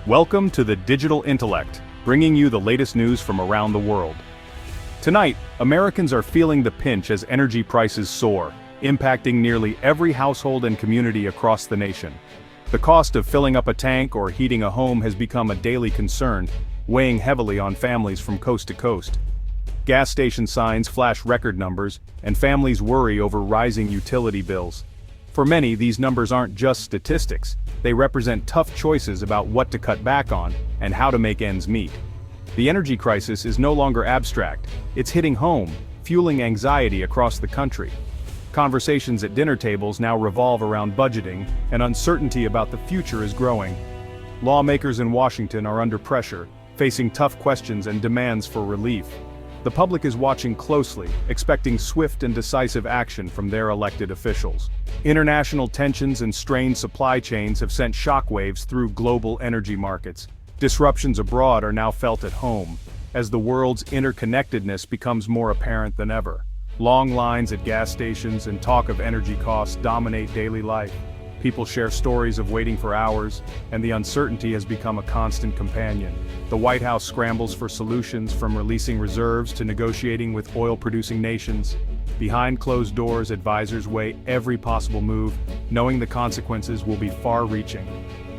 Welcome to the Digital Intellect, bringing you the latest news from around the world. Tonight, Americans are feeling the pinch as energy prices soar, impacting nearly every household and community across the nation. The cost of filling up a tank or heating a home has become a daily concern, weighing heavily on families from coast to coast. Gas station signs flash record numbers, and families worry over rising utility bills. For many, these numbers aren't just statistics, they represent tough choices about what to cut back on and how to make ends meet. The energy crisis is no longer abstract, it's hitting home, fueling anxiety across the country. Conversations at dinner tables now revolve around budgeting, and uncertainty about the future is growing. Lawmakers in Washington are under pressure, facing tough questions and demands for relief. The public is watching closely, expecting swift and decisive action from their elected officials. International tensions and strained supply chains have sent shockwaves through global energy markets. Disruptions abroad are now felt at home, as the world's interconnectedness becomes more apparent than ever. Long lines at gas stations and talk of energy costs dominate daily life. People share stories of waiting for hours, and the uncertainty has become a constant companion. The White House scrambles for solutions, from releasing reserves to negotiating with oil-producing nations. Behind closed doors, advisors weigh every possible move, knowing the consequences will be far-reaching.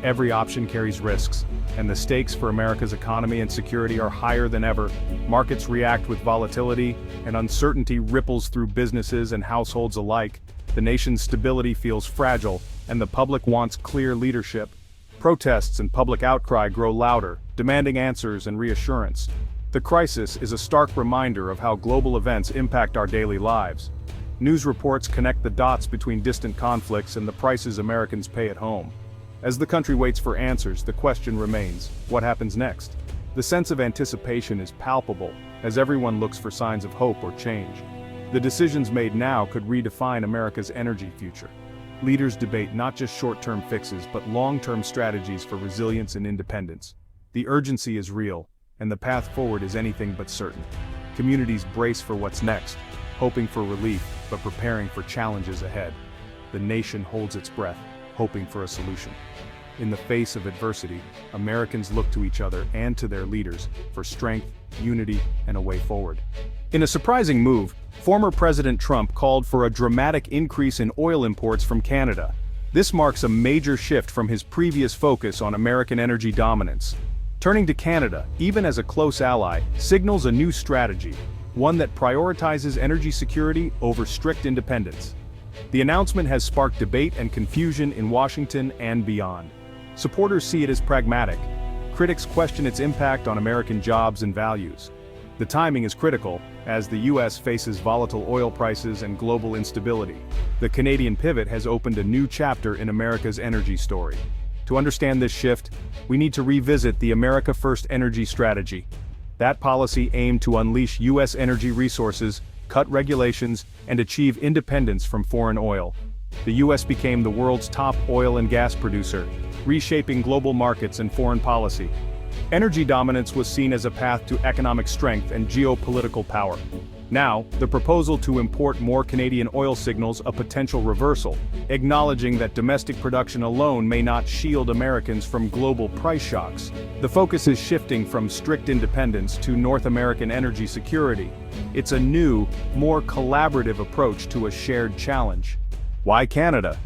Every option carries risks, and the stakes for America's economy and security are higher than ever. Markets react with volatility, and uncertainty ripples through businesses and households alike. The nation's stability feels fragile, and the public wants clear leadership. Protests and public outcry grow louder, demanding answers and reassurance. The crisis is a stark reminder of how global events impact our daily lives. News reports connect the dots between distant conflicts and the prices Americans pay at home. As the country waits for answers, the question remains, what happens next? The sense of anticipation is palpable, as everyone looks for signs of hope or change. The decisions made now could redefine America's energy future. Leaders debate not just short-term fixes but long-term strategies for resilience and independence. The urgency is real, and the path forward is anything but certain. Communities brace for what's next, hoping for relief but preparing for challenges ahead. The nation holds its breath, hoping for a solution. In the face of adversity, Americans look to each other and to their leaders for strength, unity, and a way forward. In a surprising move, former President Trump called for a dramatic increase in oil imports from Canada. This marks a major shift from his previous focus on American energy dominance. Turning to Canada, even as a close ally, signals a new strategy, one that prioritizes energy security over strict independence. The announcement has sparked debate and confusion in Washington and beyond. Supporters see it as pragmatic. Critics question its impact on American jobs and values. The timing is critical, as the U.S. faces volatile oil prices and global instability. The Canadian pivot has opened a new chapter in America's energy story. To understand this shift, we need to revisit the America First energy strategy. That policy aimed to unleash U.S. energy resources, cut regulations, and achieve independence from foreign oil. The U.S. became the world's top oil and gas producer, reshaping global markets and foreign policy. Energy dominance was seen as a path to economic strength and geopolitical power. Now, the proposal to import more Canadian oil signals a potential reversal, acknowledging that domestic production alone may not shield Americans from global price shocks. The focus is shifting from strict independence to North American energy security. It's a new, more collaborative approach to a shared challenge. Why Canada?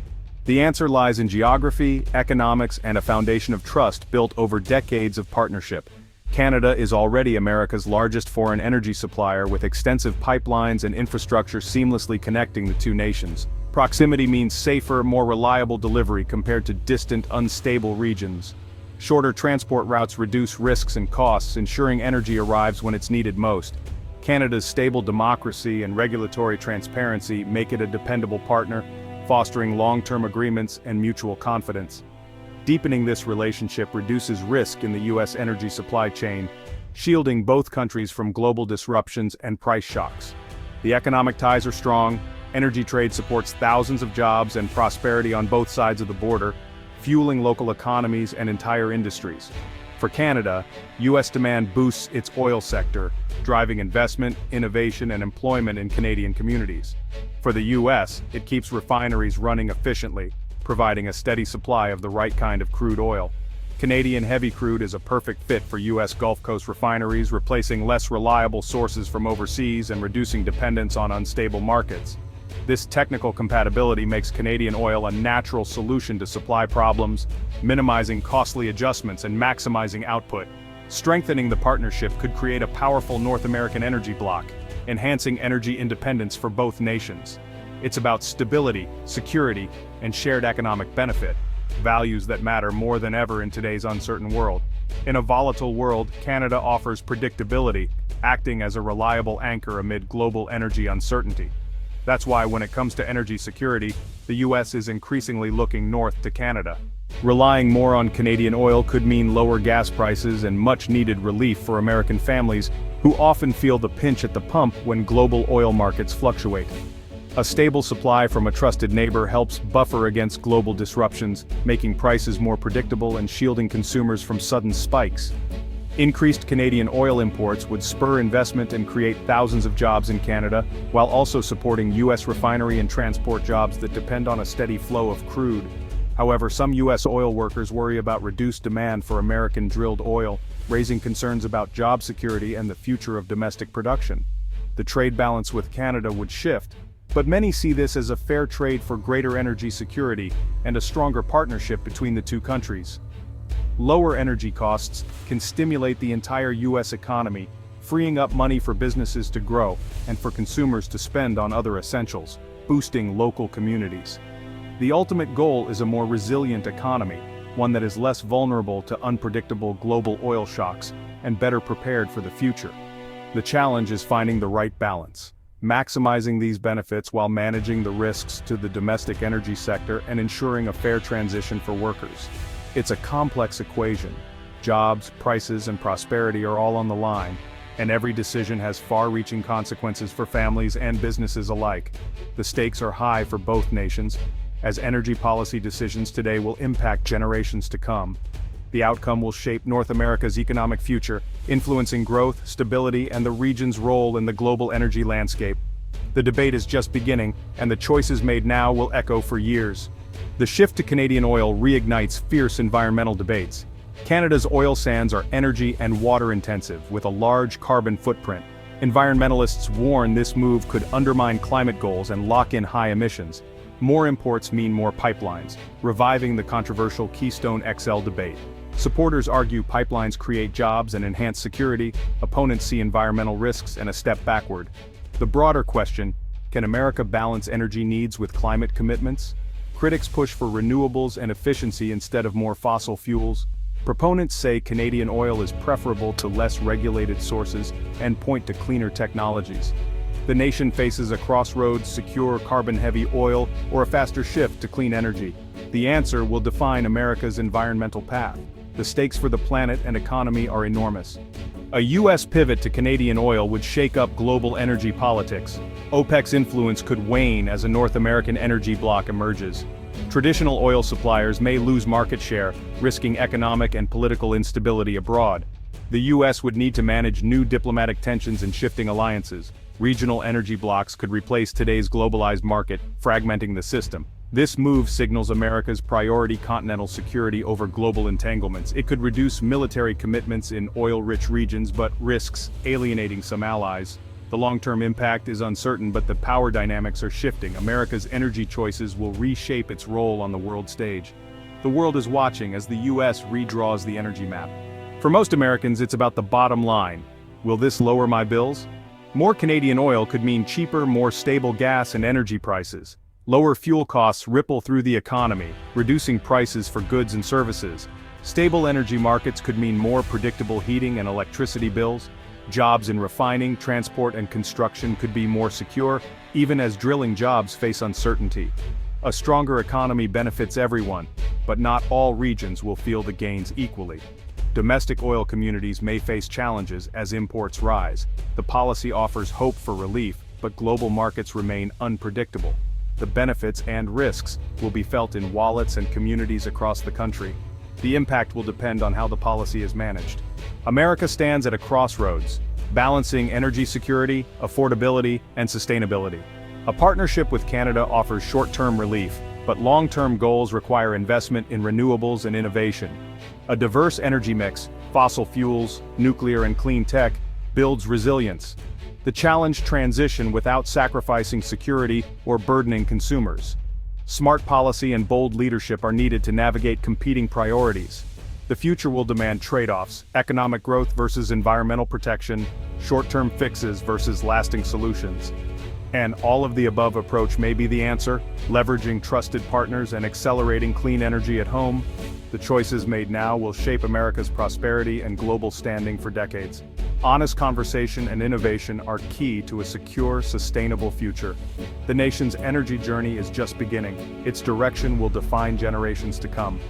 The answer lies in geography, economics, and a foundation of trust built over decades of partnership. Canada is already America's largest foreign energy supplier, with extensive pipelines and infrastructure seamlessly connecting the two nations. Proximity means safer, more reliable delivery compared to distant, unstable regions. Shorter transport routes reduce risks and costs, ensuring energy arrives when it's needed most. Canada's stable democracy and regulatory transparency make it a dependable partner, fostering long-term agreements and mutual confidence. Deepening this relationship reduces risk in the U.S. energy supply chain, shielding both countries from global disruptions and price shocks. The economic ties are strong. Energy trade supports thousands of jobs and prosperity on both sides of the border, fueling local economies and entire industries. For Canada, U.S. demand boosts its oil sector, driving investment, innovation, and employment in Canadian communities. For the U.S., it keeps refineries running efficiently, providing a steady supply of the right kind of crude oil. Canadian heavy crude is a perfect fit for U.S. Gulf Coast refineries, replacing less reliable sources from overseas and reducing dependence on unstable markets. This technical compatibility makes Canadian oil a natural solution to supply problems, minimizing costly adjustments and maximizing output. Strengthening the partnership could create a powerful North American energy bloc, enhancing energy independence for both nations. It's about stability, security, and shared economic benefit, values that matter more than ever in today's uncertain world. In a volatile world, Canada offers predictability, acting as a reliable anchor amid global energy uncertainty. That's why when it comes to energy security, the U.S. is increasingly looking north to Canada. Relying more on Canadian oil could mean lower gas prices and much-needed relief for American families who often feel the pinch at the pump when global oil markets fluctuate. A stable supply from a trusted neighbor helps buffer against global disruptions, making prices more predictable and shielding consumers from sudden spikes. Increased Canadian oil imports would spur investment and create thousands of jobs in Canada, while also supporting U.S. refinery and transport jobs that depend on a steady flow of crude. However, some U.S. oil workers worry about reduced demand for American drilled oil, raising concerns about job security and the future of domestic production. The trade balance with Canada would shift, but many see this as a fair trade for greater energy security and a stronger partnership between the two countries. Lower energy costs can stimulate the entire U.S. economy, freeing up money for businesses to grow and for consumers to spend on other essentials, boosting local communities. The ultimate goal is a more resilient economy, one that is less vulnerable to unpredictable global oil shocks and better prepared for the future. The challenge is finding the right balance, maximizing these benefits while managing the risks to the domestic energy sector and ensuring a fair transition for workers. It's a complex equation. Jobs, prices, and prosperity are all on the line, and every decision has far-reaching consequences for families and businesses alike. The stakes are high for both nations, as energy policy decisions today will impact generations to come. The outcome will shape North America's economic future, influencing growth, stability, and the region's role in the global energy landscape. The debate is just beginning, and the choices made now will echo for years. The shift to Canadian oil reignites fierce environmental debates. Canada's oil sands are energy and water intensive, with a large carbon footprint. Environmentalists warn this move could undermine climate goals and lock in high emissions. More imports mean more pipelines, reviving the controversial Keystone XL debate. Supporters argue pipelines create jobs and enhance security, opponents see environmental risks and a step backward. The broader question, can America balance energy needs with climate commitments? Critics push for renewables and efficiency instead of more fossil fuels. Proponents say Canadian oil is preferable to less regulated sources and point to cleaner technologies. The nation faces a crossroads: secure carbon-heavy oil or a faster shift to clean energy. The answer will define America's environmental path. The stakes for the planet and economy are enormous. A U.S. pivot to Canadian oil would shake up global energy politics. OPEC's influence could wane as a North American energy bloc emerges. Traditional oil suppliers may lose market share, risking economic and political instability abroad. The U.S. would need to manage new diplomatic tensions and shifting alliances. Regional energy blocs could replace today's globalized market, fragmenting the system. This move signals America's priority continental security over global entanglements. It could reduce military commitments in oil-rich regions but risks alienating some allies. The long-term impact is uncertain, but the power dynamics are shifting. America's energy choices will reshape its role on the world stage. The world is watching as the U.S. redraws the energy map. For most Americans, it's about the bottom line. Will this lower my bills? More Canadian oil could mean cheaper, more stable gas and energy prices. Lower fuel costs ripple through the economy, reducing prices for goods and services. Stable energy markets could mean more predictable heating and electricity bills. Jobs in refining, transport, and construction could be more secure, even as drilling jobs face uncertainty. A stronger economy benefits everyone, but not all regions will feel the gains equally. Domestic oil communities may face challenges as imports rise. The policy offers hope for relief, but global markets remain unpredictable. The benefits and risks will be felt in wallets and communities across the country. The impact will depend on how the policy is managed. America stands at a crossroads, balancing energy security, affordability, and sustainability. A partnership with Canada offers short-term relief, but long-term goals require investment in renewables and innovation. A diverse energy mix, fossil fuels, nuclear and clean tech, builds resilience. The challenge transition without sacrificing security or burdening consumers. Smart policy and bold leadership are needed to navigate competing priorities. The future will demand trade-offs, economic growth versus environmental protection, short-term fixes versus lasting solutions. And all of the above approach may be the answer, leveraging trusted partners and accelerating clean energy at home. The choices made now will shape America's prosperity and global standing for decades. Honest conversation and innovation are key to a secure, sustainable future. The nation's energy journey is just beginning. Its direction will define generations to come.